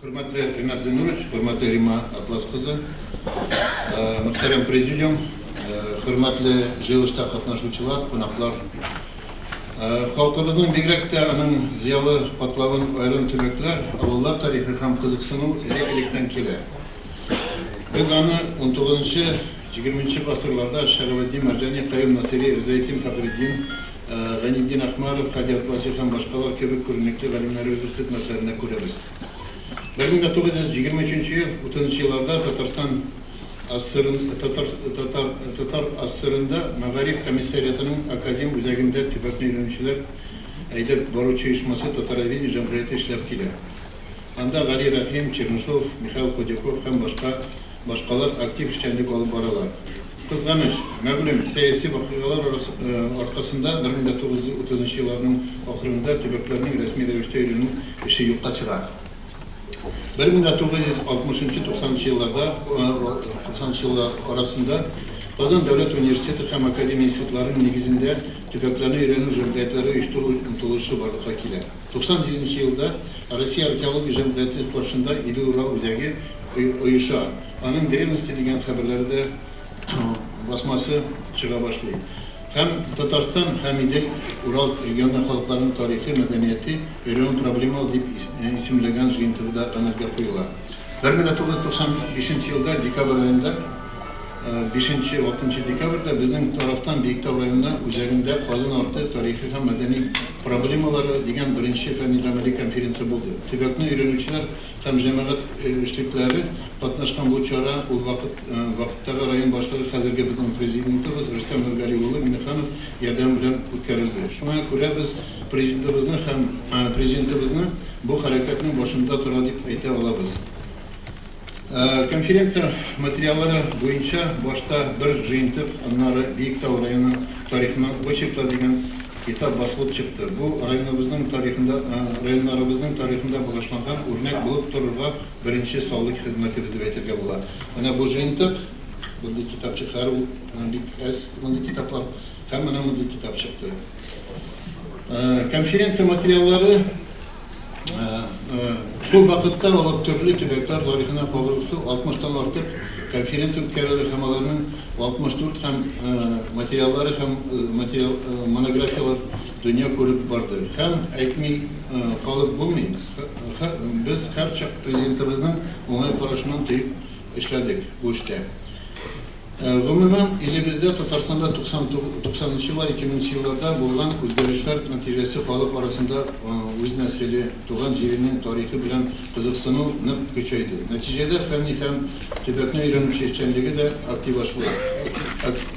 Hürmetli Rinat Zenurovic, hürmetli Rima Atlas kızı, muhterem prezidium, hürmetli jığılışta katnaşucular, konaklar. Halkımızın bigrekte anın ziyalı patlavın ayrın tübekler, avullar tarihi hem kızıksını elekten kele. Biz anı 19. 20. asırlarda Şagabeddin Mercani, Kayyum Nasiri, Rızayettin Fakreddin, Ganidin Akmarov, Hadi Abbasi hem başkalar gibi körnekli galimlerimizin hizmetlerine kurarız. 1923 yıl, 30 yıllarda Tatar asırında Mağarif Komiseriyatının akademi üzerinde tübekli ürünçüler Aydep Baruçu işması Tataravin Cemhuriyeti işleptiyle. Anda Gali Rahim, Çernuşov, Mikhail Kodякov hem başkalar aktif işçenlik olup baralar. Kızganış, məğlum siyasi vakıgalar arkasında 1930 yıllarının ahırında tübeklerinin resmi revişte ürünün işi yokta çıkar. 1960-90 yıllarda 90 yıllar arasında Kazan Devlet Üniversitesi hem akademi institutlarının negizinde tübeklerini öğrenim cemiyetleri uyuşturuluşu varlığa kile. 97 yılda Rusya Arkeoloji Cemiyeti başında İdil Ural Üzeri uyuşa. Anın Drevnosti degen haberleri de basması çığa başlıyor. Hem Tatarstan hem İdil Ural regional halklarının tarihi medeniyeti öğrenim problemi deyip isimlegen jıyıntıda anırga koyular. 1995 yılda dekabr ayında 5-6 dekabrda bizim taraftan Büyükdağ rayonuna üzerinde Kazan Artı tarihi hem medeni problemaları degen birinci Fenli Gameli konferansı buldu. Tübekli öğreniciler hem cemaat işlikleri patnaşkan bu çara vakitte rayon başları hazırga bizim prezidentimiz Rüstem Nurgalioğlu Minekhanov yardım bilen ütkürüldü. Şuna göre biz prezidentimizin bu hareketinin başında turadip ayta olabız. Konferansiya materyalları boyunca başta bir jıyıntıp onları Büyükdağ rayonu tarihine Oçeklar degen kitap basılıp çıktı. Bu rayonlarımızın tarihinde bulaşmadan örnek bulup dururga birinci sağlık hizmetimizi vetirge bular. Ana bu jıyıntık, burada kitap çıkar, bu kitaplar hem bu kitap çıktı. Konferansiya materyalları şu vakitte olup türlü tübekler tarihine koğrulusu 60'tan artık konferansiya ütkerilir hemalarının 64 hem materyalları hem monografiyalar dünya korup vardı. Hem ekmeği kalıp bulmayın. Biz her çak prezidentimizin onay paraşından tüyüp işledik bu işte. Gümümen ilimizde Tatarstan'da 90'lı yıllar, 2000'li yıllarda bulunan özgürlükler neticesi halk arasında öz nesili, doğan yerinin tarihi bilen kızıksınıp küçüydü. Neticede fenli hem tübekli öğrenim çeşitçenliği de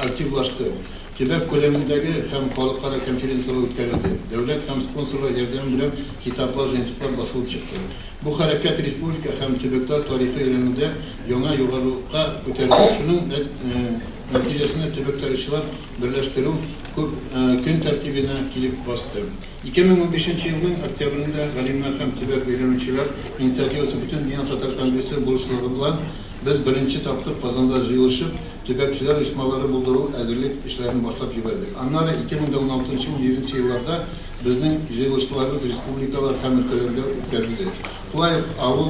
aktiflaştı. Tübek kolemindeki hem halkara konferansiyalar ütkürüldü. Devlet hem sponsorlar yardım bilen kitaplar, jentipler basılıp çıktı. Bu hareket Respublika hem tübekler tarihi öğrenimde yana yukarıga öterdi. Şunun neticesinde tübekler işçiler birleştirip gün tertibine kilip bastı. 2015 yılının oktyabırında galimler hem tübek öğreniciler inisiyativası bütün Dünya Tatar Kongresi buluşturulduğundan biz birinci taptık Kazan'da jıyılışıp tübekçiler işmaları bulduğu hazırlık işlerini başlayıp jiberdik. Anları 2016-2017 yıllarda bizim jıyılışlarımız Respublikalar hem ülkelerde ütkürüldü. Kulay avul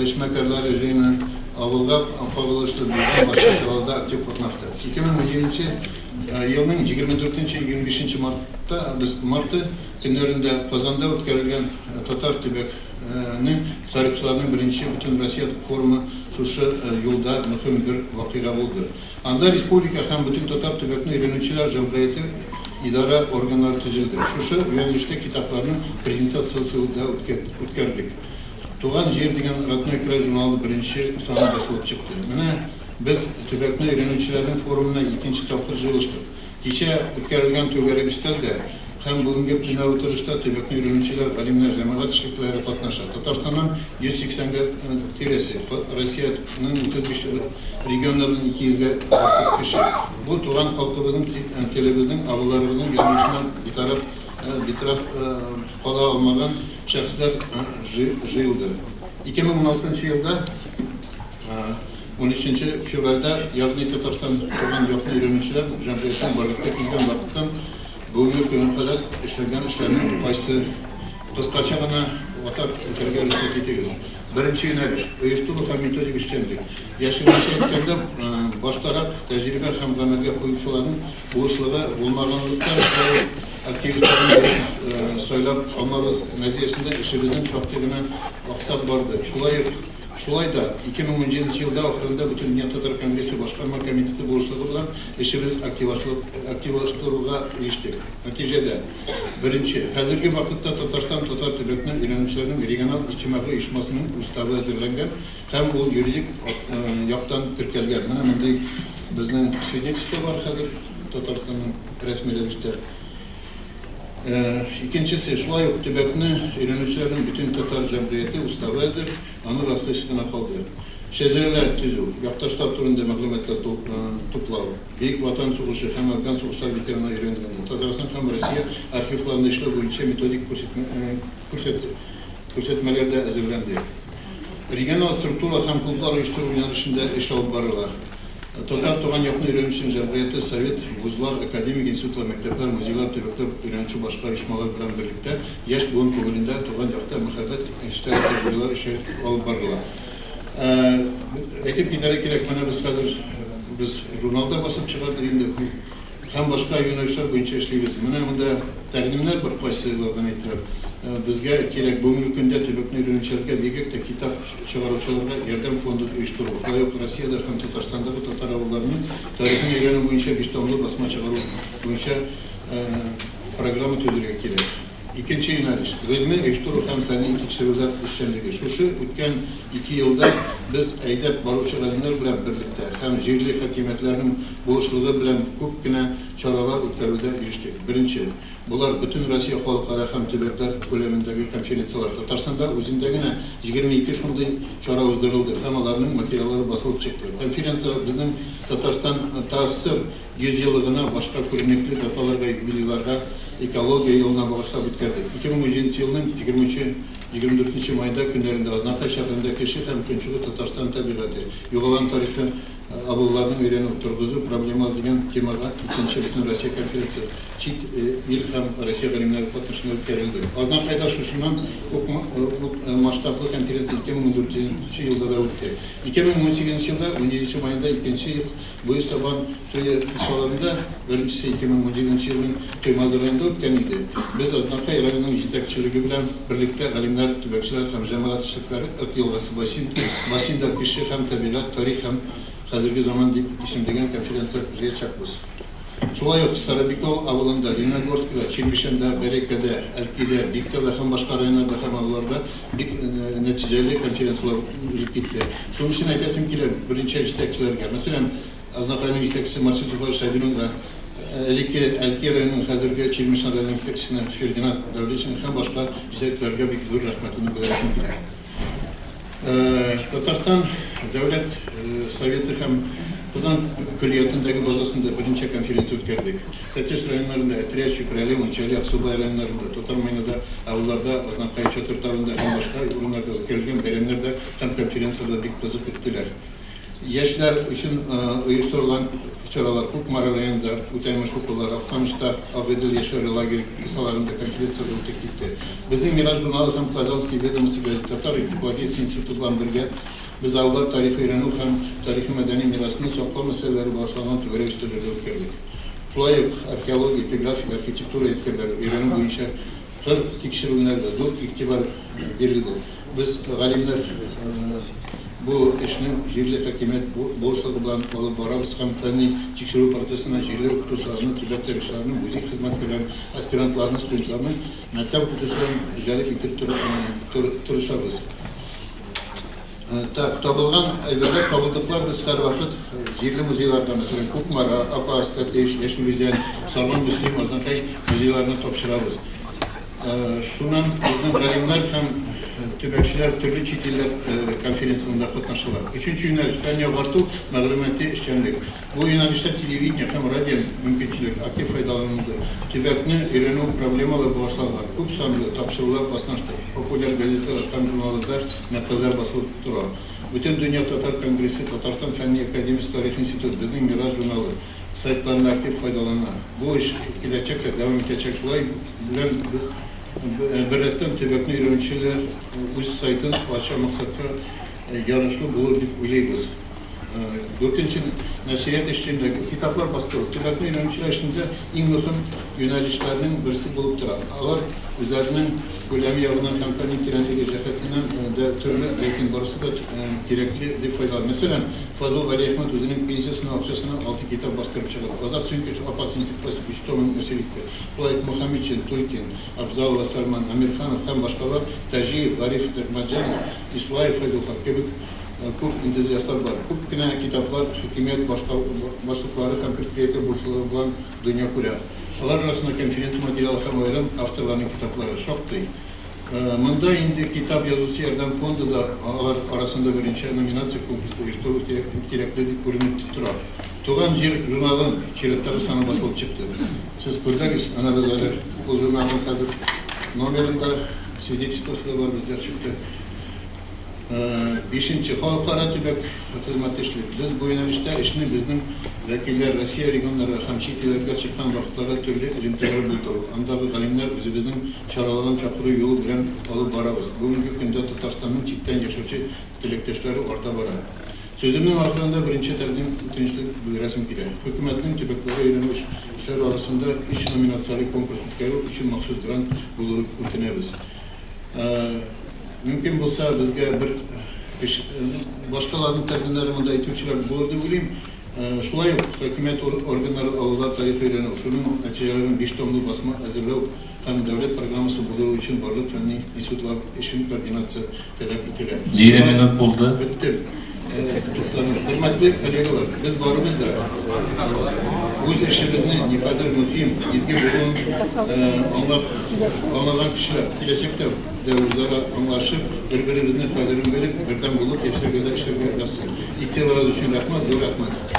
işmekarları jıyını avulga pağılıştı bizden başka şuralarda aktif katnaştı. 2017 yılının 24-25 Mart'ta günlerinde Kazan'da ütkürülgen Tatar tübekinin tarihçilerinin birinci bütün Rusya forumu şu yolda mühim bir vakıga buldu. Anda Respublika hem bütün Tatar tübekli öğreniciler Cumhuriyeti idare organları tüzüldü. Şu yönlüşte kitaplarını prezentasyasında ütkürdük. Doğan Yer degen Ratnoy Kray jurnalı birinci sonu basılıp çıktı. Biz tübekli öğrenicilerin forumuna ikinci tapır jığılıştık. Kişi ütkürülgen tüberi üstelde hem bugünkü plenar oturuşta tübekli öğreniciler, galimler, cemaat işlikleri katnaşar. Tatarstan'ın 180 tiresi, Rusya'nın 35 regionlarının 200'e artık kişi. Bu Turan halkımızın, televizyon, avlularımızın yanlışından bir taraf kola olmadan şahslar jıyıldı. 2016 yılda 13. fevralda Yavni Tatarstan Turan yoklu öğreniciler Cumhuriyet'in varlıkta ilgen vakıttan bugünkü güne kadar işlerden işlerinin başlığı kıskaça gana vatak terbiye rüşvet ettiğiz. Birinci yöneliş, uyuşturucu hem metodik işçilik. Yaşılmışa etkende başlarak tecrübe hem gamelge koyuşularının buluşluğa bulmağanlıklar ve aktivistlerin söylep almamız neticesinde işimizin çoğunluğuna aksap vardı. Şulay da 2010 yılda ahırında bütün Dünya Tatar Kongresi Başkanma Komiteti buluşluğuyla işimiz aktivlaştırığa eriştik. Neticede birinci, hazırki vakitte Tatarstan Tatar Tübek'nin ilanışlarının regional içimağı uyuşmasının ustavı hazırlangan hem bu yürüyük yaptan Türkiye'lgen. Hemen bizden свидетельство var hazır Tatarstan'ın resmi revişte. İkincisi, şulay Tübek'ni ilanışlarının bütün Tatar cemiyeti ustavı hazır, anı rastlaştığına kaldı. Şezireler tüzü, yaktaşlar turunda maglumatlar toplağı, Büyük Vatan Soğuşu hem Afgan Soğuşlar veterana öğrendiğinde, Tatarstan hem Rusya arşivlerinde işler boyunca metodik көрсетmelerde hazırlandı. Regional struktura hem kullar uyuşturucu yarışında iş alıp barılar. Tatar Tuğan Yapını Öğrenmişin Cemiyeti, Sovet, Vuzlar, Akademik İnstitutlar, Mektepler, Müzeler, Tübekler, Öğrenci başka işmalar bilen birlikte yaş buğun kumulunda Tuğan Yapı'da muhabbet işler yapıcılar işe alıp barılar. Etip giderek gerek bana biz jurnalda basıp çıkardık şimdi hem başka yönelişler boyunca işleyiz. Bunda təqdimler bir qaysılardan etiraf. Bizge gerek bugünkü günde Tübek'ni ürünçerke birlikte kitap çıkarıcılarına yardım fondu uyuşturuyor. Yok Rusya'da hem Tatarstan'da bu Tatar avullarının tarihini öğrenim boyunca bir tomlu basma çıkarıyor. Boyunca programı tüzülüyor gerek. İkinci yöneliş, ilmi uyuşturucu hem fenni tekşirüler işçenliği. Şu ötken 2 yılda biz eydep baruşu alimler bilen birlikte hem jirli hakimiyetlerinin buluşluğu bilen köpkine çaralar ötkerüde eriştik. Birinci, bunlar bütün Rusya halkara hem Tübekler kolemindeki konferansiyalar. Tatarstan'da özündegine 22 şunday çara uzduruldu. Hem onların materyalları basılıp çıktı. Konferansiya bizim Tatarstan tasır 100 yıllığına başka körnekli datalarga, yubilyalarga ekologiya yoluna bağışlap ötkerdik. 2010 yılının 24 mayda günlerinde Aznaka şehrinde keşif hem Künçülü Tatarstan tabiatı, yoğalan tarihten avullarının öğrenip turguzu problema diyen temaga ikinci bütün Rusya konferansı çit il hem Rusya galimleri katılışına ötkerildi. Aznaka'da şuşundan maştaplı konferansı 2014 yılda da öttü. 2018 yılda 17 mayında ikinci yıl bu sabah tüy isalarında birincisi 2017 yılın tüy mazırlarında ötken idi. Biz Aznaka İran'ın yetekçiliği bilen birlikte galimler, tübekçiler hem cemaat işlikleri ık yılgası basinda kişi hem tabiat, tarih hem hazırki zaman isimligen konferansiya çakbız. Şulay yok, Sarabikol avılında, Lenogorsk'da, Çilmişen'de, Berekke'de, Elki'de, Bik'te ve hem başka rayonlarda, hem avlarda bir neticeli konferansiyalar gitti. Şunun için aytasım ki birinci yetekçilerge, mesela Aznaka'nın yetekçisi Marsit Ufaj Saydun'un da Elki rayonunun hazırki Çilmişen rayonunun yetekçisine Ferdinand Davliç'in hem başka yetekçilerge bir zor rahmetini bilesim ki. Tatarstan Devlet Sovyeti hem Kazan Külliyatındaki bazasında birinci konferansı ötkerdik. Teteş rayonlarında, Etreyaş, Şükreli, Munçeli, Aksubay rayonlarında, Totarmayına'da, avlularda, Aznakkaya, Çatırtağı'nda hem başka ürünlerde ötkerilgen berenlerde hem konferanslarda bir kızıp ettiler. Yaşlar için uyuşturulan çaralar Kukmara rayonunda, Utaymış okullar, Afganiş'ta, Avvedil Yaşar Lager kısalarında konferanslarda ötkerlikti. Bizim Miraç Jurnalı hem Kazanski Vedomsi Gazete Tatar Ensiklopediyası İnstitut'la birlikte biz avlar tarihi öğrenip hem tarihi medeni mirasını sakla meseleleri başlanan teori üstüleri ötkerdik. Şulay yok, arkeoloji, epigrafi, arkitektura etkileri öğrenim boyunca her tekşirimlerde zor iktibar verildi. Biz galimler bu işinin jirli hakimiyet borçları bilen alıp barabız hem fenni tekşiru prosesine jirli okutuşlarını, tübekler işlerini, müzik hizmetlerini, aspirantlarını, studentlarını, mektep okutuşlarını jalip itirip turuşarız. Tabılgan evlerler kabıldıklar biz her vakit jirli müzeylerde mesela Kukmara, Apa, Asteteş, Yeşilizen, Salman Müslüm, Aznakay müzeylerini topşırarız. Şundan bizden galimler hem tübekçiler türlü çitiller konferansında katlaşırlar. Üçüncü yöneliş fen yavartu, mağlumati işçenlik. Bu yönelişte televizyon hem radyo mümkünçülük aktif faydalanıldı. Tübekni öğrenim problemalı başlanған. Көп sanlı tapşırılar katlaştı. Popüler gazeteler hem jurnallar nakiller basılıp durar. Bütün Dünya Tatar Kongresi, Tatarstan Fenni Akademisi Tarih Institutu, bizning Miraç jurnalı saytlarında aktif faydalanan. Bu iş gelecekte devam edecek. Şulay bilen Birletten tübekli öğrenciler üç saytın açı maksatı yarışlı bulur deyip uyluyuz. Dörtüncü neşriyat işçiliğindeki kitaplar bastırılır. Tübekli öğrenciler içinde en mühim yönelişlerinin birisi bulup durar. Ağır üzerinin kulemi yağınan kampanyanın trendli cehetinden de türlü, lakin burası da gerekli de faydalı. Mesela Fazıl Ali Ahmet Özü'nün pensiyasına, akçasına 6 kitap bastırıp çıkardı. Azat Sünköç, Apas İntikbası 3 tomun eserlikte. Tulayk Muhammedçin, Tulkin, Abzal ve Sarman, Amirxanov hem başkalar Tajiyev, Arif Dermacanov, İslahi Fazılhan gibi çok entüziyastlar var. Çok güne kitaplar, hükümet başlıkları hem Türkiye'de burçları bulan dünya kura. Onlar arasında konferans materyali hem ayırım avtorlarının kitapları çok değil. Mında indi kitap yazısı yerden fondu da arasında birinci nominasyon konkursu uyuşturucu gerekli görünüp tutuyor. Tuğan Cir jurnalın çiğretleri sana basılıp çıktı. Siz kurdayız, analizleri. Bu jurnalın kadar numarında свидетельствосы da var bizde çıktı. Beşinci, halkara tübek hizmet işleri. Biz bu yönelişte işini bizim vekiller, Rusya regionları, hem çiğtilerine çıkan vakitlarda türlü ilimteler bulduk. Andaki galimler bizim çaraların çapırı yolu bilen alıp varabız. Bugünkü günde Tatarstan'ın çitten yaşatıcı dilektaşları orta var. Sözümün ahırında birinci terdim bütünçlük bir resim girer. Hükümetin tübeklere öğrenmiş işler arasında iş nominasyonu konkursları için mahsus grant bulup üretineriz. Mümkün olsa bizge bir başkalarının terdinlerinde eğitimciler bulurdu bileyim. Şulay hükümet organları alılar tarihi öğrenir. Şunun neticelerin 5 tomlu basma hazırlayıp hem devlet programı bulduğu için varlık fenli institutlar işin koordinatsı talep edilir. Bir minut buldu. Bitti. Hürmetli kolegalar, biz varımız da bu işimizin ne kadar mühim, izgi bulun anlayan kişiler gelecekte devletlerle anlaşıp birbirimizin kaderini verip birden bulup yaşa kadar işler yapsın. İktidara düşün rahmet, dur rahmet.